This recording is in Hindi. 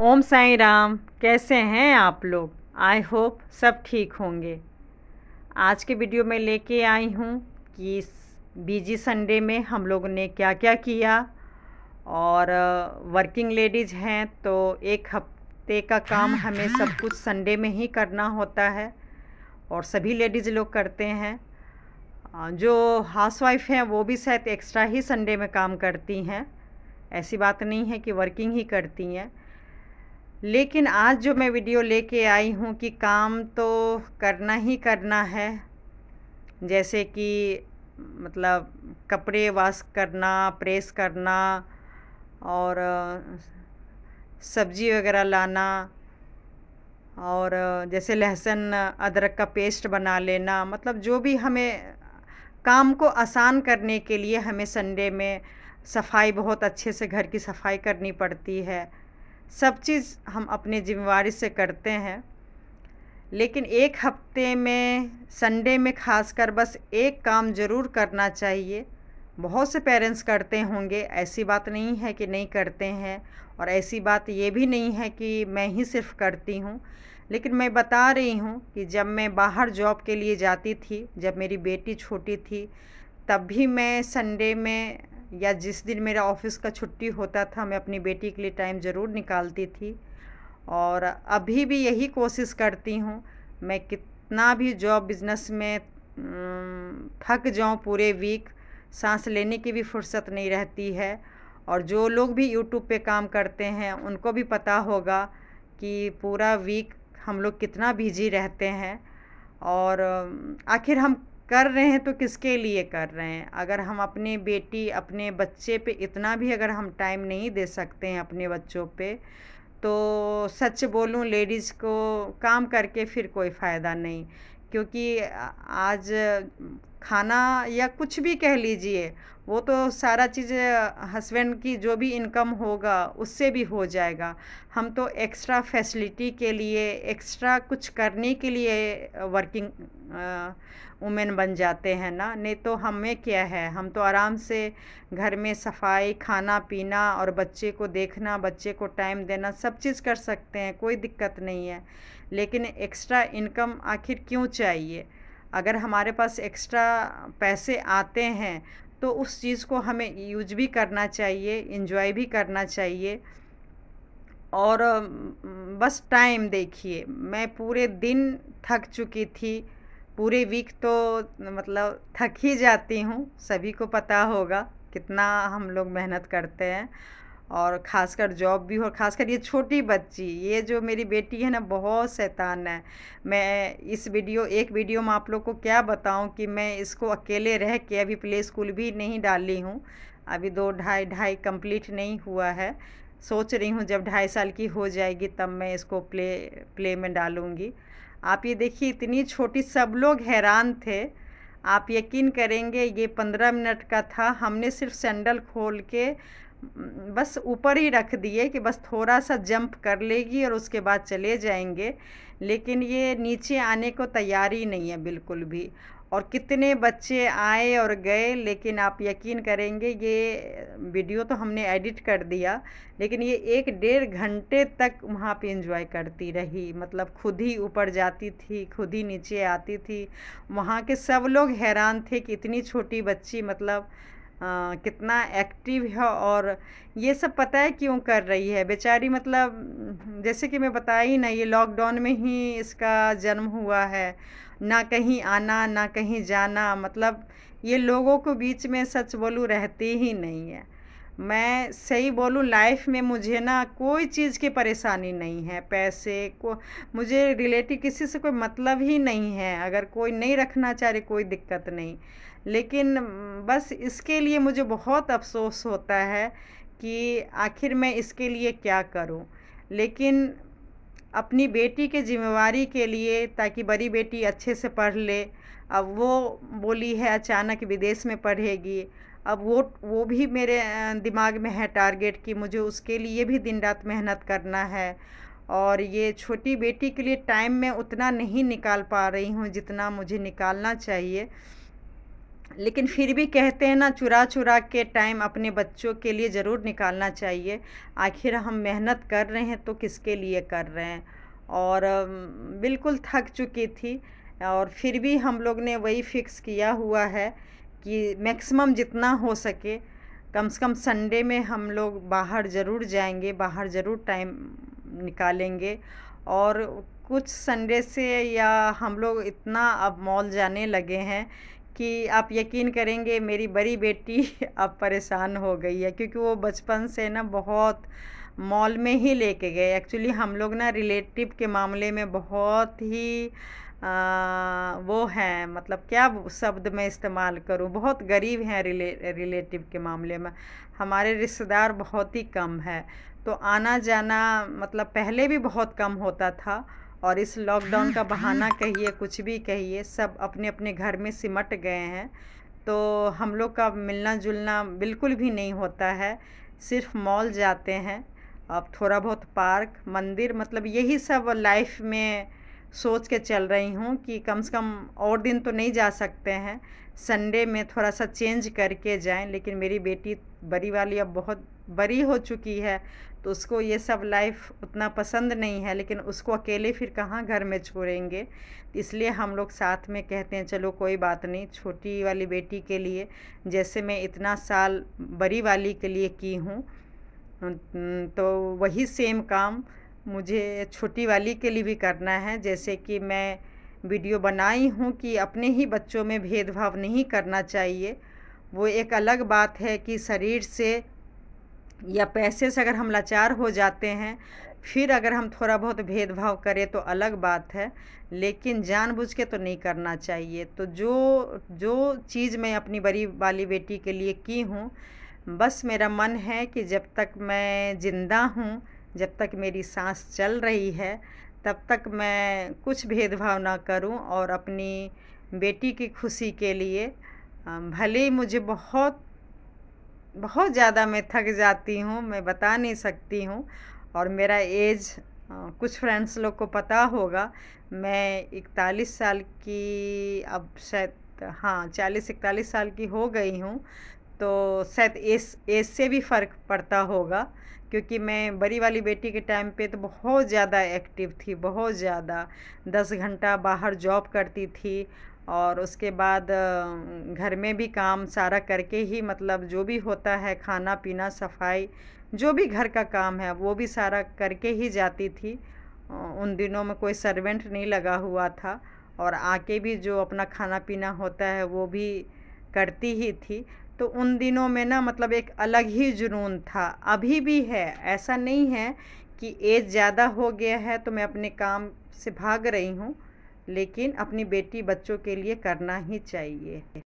ओम साईं राम। कैसे हैं आप लोग? आई होप सब ठीक होंगे। आज के वीडियो में लेके आई हूँ कि इस बिजी संडे में हम लोगों ने क्या क्या किया। और वर्किंग लेडीज़ हैं तो एक हफ्ते का काम हमें सब कुछ संडे में ही करना होता है और सभी लेडीज़ लोग करते हैं। जो हाउसवाइफ हैं वो भी शायद एक्स्ट्रा ही संडे में काम करती हैं। ऐसी बात नहीं है कि वर्किंग ही करती हैं। लेकिन आज जो मैं वीडियो लेके आई हूँ कि काम तो करना ही करना है। जैसे कि मतलब कपड़े वॉश करना, प्रेस करना और सब्जी वगैरह लाना और जैसे लहसुन अदरक का पेस्ट बना लेना। मतलब जो भी हमें काम को आसान करने के लिए हमें संडे में सफाई, बहुत अच्छे से घर की सफाई करनी पड़ती है। सब चीज़ हम अपनी ज़िम्मेवारी से करते हैं। लेकिन एक हफ्ते में संडे में खासकर बस एक काम ज़रूर करना चाहिए। बहुत से पेरेंट्स करते होंगे, ऐसी बात नहीं है कि नहीं करते हैं और ऐसी बात ये भी नहीं है कि मैं ही सिर्फ करती हूँ। लेकिन मैं बता रही हूँ कि जब मैं बाहर जॉब के लिए जाती थी, जब मेरी बेटी छोटी थी, तब भी मैं संडे में या जिस दिन मेरा ऑफिस का छुट्टी होता था मैं अपनी बेटी के लिए टाइम ज़रूर निकालती थी। और अभी भी यही कोशिश करती हूँ। मैं कितना भी जॉब बिज़नेस में थक जाऊँ पूरे वीक, सांस लेने की भी फुर्सत नहीं रहती है। और जो लोग भी यूट्यूब पे काम करते हैं उनको भी पता होगा कि पूरा वीक हम लोग कितना बिजी रहते हैं। और आखिर हम कर रहे हैं तो किसके लिए कर रहे हैं? अगर हम अपनी बेटी, अपने बच्चे पे इतना भी अगर हम टाइम नहीं दे सकते हैं अपने बच्चों पे, तो सच बोलूं लेडीज़ को काम करके फिर कोई फ़ायदा नहीं। क्योंकि आज खाना या कुछ भी कह लीजिए, वो तो सारा चीज़ हस्बैंड की जो भी इनकम होगा उससे भी हो जाएगा। हम तो एक्स्ट्रा फैसिलिटी के लिए, एक्स्ट्रा कुछ करने के लिए वर्किंग वुमेन बन जाते हैं ना। नहीं तो हमें क्या है, हम तो आराम से घर में सफाई, खाना पीना और बच्चे को देखना, बच्चे को टाइम देना, सब चीज़ कर सकते हैं, कोई दिक्कत नहीं है। लेकिन एक्स्ट्रा इनकम आखिर क्यों चाहिए? अगर हमारे पास एक्स्ट्रा पैसे आते हैं तो उस चीज़ को हमें यूज भी करना चाहिए, एंजॉय भी करना चाहिए। और बस टाइम देखिए, मैं पूरे दिन थक चुकी थी। पूरे वीक तो मतलब थक ही जाती हूँ, सभी को पता होगा कितना हम लोग मेहनत करते हैं। और ख़ासकर जॉब भी, और ख़ासकर ये छोटी बच्ची, ये जो मेरी बेटी है ना, बहुत शैतान है। मैं इस वीडियो, एक वीडियो में आप लोग को क्या बताऊं कि मैं इसको अकेले रह के अभी प्ले स्कूल भी नहीं डाली हूँ। अभी 2 ढाई कंप्लीट नहीं हुआ है। सोच रही हूँ जब 2.5 साल की हो जाएगी तब मैं इसको प्ले में डालूँगी। आप ये देखिए, इतनी छोटी, सब लोग हैरान थे। आप यकीन करेंगे, ये 15 मिनट का था। हमने सिर्फ सैंडल खोल के बस ऊपर ही रख दिए कि बस थोड़ा सा जंप कर लेगी और उसके बाद चले जाएंगे। लेकिन ये नीचे आने को तैयार ही नहीं है बिल्कुल भी। और कितने बच्चे आए और गए, लेकिन आप यकीन करेंगे ये वीडियो तो हमने एडिट कर दिया, लेकिन ये 1 डेढ़ घंटे तक वहाँ पे एंजॉय करती रही। मतलब खुद ही ऊपर जाती थी, खुद ही नीचे आती थी। वहाँ के सब लोग हैरान थे कि इतनी छोटी बच्ची मतलब कितना एक्टिव है। और ये सब पता है क्यों कर रही है बेचारी? मतलब जैसे कि मैं बताई ना, ये लॉकडाउन में ही इसका जन्म हुआ है। ना कहीं आना, ना कहीं जाना। मतलब ये लोगों के बीच में सच बोलूँ रहती ही नहीं है। मैं सही बोलूँ, लाइफ में मुझे ना कोई चीज़ की परेशानी नहीं है। पैसे को, मुझे रिलेटिव किसी से कोई मतलब ही नहीं है। अगर कोई नहीं रखना चाह रहे, कोई दिक्कत नहीं। लेकिन बस इसके लिए मुझे बहुत अफ़सोस होता है कि आखिर मैं इसके लिए क्या करूं। लेकिन अपनी बेटी के ज़िम्मेवारी के लिए, ताकि बड़ी बेटी अच्छे से पढ़ ले। अब वो बोली है अचानक विदेश में पढ़ेगी। अब वो भी मेरे दिमाग में है टारगेट कि मुझे उसके लिए भी दिन रात मेहनत करना है। और ये छोटी बेटी के लिए टाइम मैं उतना नहीं निकाल पा रही हूँ जितना मुझे निकालना चाहिए। लेकिन फिर भी कहते हैं ना, चुरा-चुरा के टाइम अपने बच्चों के लिए ज़रूर निकालना चाहिए। आखिर हम मेहनत कर रहे हैं तो किसके लिए कर रहे हैं। और बिल्कुल थक चुकी थी और फिर भी हम लोग ने वही फ़िक्स किया हुआ है कि मैक्सिमम जितना हो सके, कम से कम संडे में हम लोग बाहर ज़रूर जाएँगे, बाहर ज़रूर टाइम निकालेंगे। और कुछ संडे से या हम लोग इतना अब मॉल जाने लगे हैं कि आप यकीन करेंगे, मेरी बड़ी बेटी अब परेशान हो गई है, क्योंकि वो बचपन से ना बहुत मॉल में ही लेके गए। एक्चुअली हम लोग ना रिलेटिव के मामले में बहुत ही वो हैं, मतलब क्या शब्द मैं इस्तेमाल करूं, बहुत गरीब हैं रिलेटिव के मामले में। हमारे रिश्तेदार बहुत ही कम है, तो आना जाना मतलब पहले भी बहुत कम होता था। और इस लॉकडाउन का बहाना कहिए, कुछ भी कहिए, सब अपने अपने घर में सिमट गए हैं। तो हम लोग का मिलना जुलना बिल्कुल भी नहीं होता है, सिर्फ मॉल जाते हैं। अब थोड़ा बहुत पार्क, मंदिर, मतलब यही सब लाइफ में सोच के चल रही हूँ कि कम से कम और दिन तो नहीं जा सकते हैं, संडे में थोड़ा सा चेंज करके जाएं। लेकिन मेरी बेटी बड़ी वाली अब बहुत बड़ी हो चुकी है, तो उसको ये सब लाइफ उतना पसंद नहीं है, लेकिन उसको अकेले फिर कहाँ घर में छोड़ेंगे। इसलिए हम लोग साथ में कहते हैं चलो कोई बात नहीं, छोटी वाली बेटी के लिए जैसे मैं इतना साल बड़ी वाली के लिए की हूँ, तो वही सेम काम मुझे छोटी वाली के लिए भी करना है। जैसे कि मैं वीडियो बनाई हूँ कि अपने ही बच्चों में भेदभाव नहीं करना चाहिए। वो एक अलग बात है कि शरीर से या पैसे से अगर हम लाचार हो जाते हैं, फिर अगर हम थोड़ा बहुत भेदभाव करें तो अलग बात है, लेकिन जानबूझ के तो नहीं करना चाहिए। तो जो जो चीज़ मैं अपनी बड़ी वाली बेटी के लिए की हूँ, बस मेरा मन है कि जब तक मैं ज़िंदा हूँ, जब तक मेरी सांस चल रही है, तब तक मैं कुछ भेदभाव ना करूं और अपनी बेटी की खुशी के लिए भले ही मुझे बहुत बहुत ज़्यादा मैं थक जाती हूँ, मैं बता नहीं सकती हूँ। और मेरा एज कुछ फ्रेंड्स लोग को पता होगा, मैं 41 साल की अब शायद, हाँ 40-41 साल की हो गई हूँ। तो शायद एज एज से भी फ़र्क पड़ता होगा, क्योंकि मैं बड़ी वाली बेटी के टाइम पे तो बहुत ज़्यादा एक्टिव थी, बहुत ज़्यादा 10 घंटा बाहर जॉब करती थी। और उसके बाद घर में भी काम सारा करके ही, मतलब जो भी होता है खाना पीना सफाई, जो भी घर का काम है वो भी सारा करके ही जाती थी। उन दिनों में कोई सर्वेंट नहीं लगा हुआ था, और आके भी जो अपना खाना पीना होता है वो भी करती ही थी। तो उन दिनों में ना मतलब एक अलग ही जुनून था, अभी भी है। ऐसा नहीं है कि एज ज़्यादा हो गया है तो मैं अपने काम से भाग रही हूँ, लेकिन अपनी बेटी बच्चों के लिए करना ही चाहिए।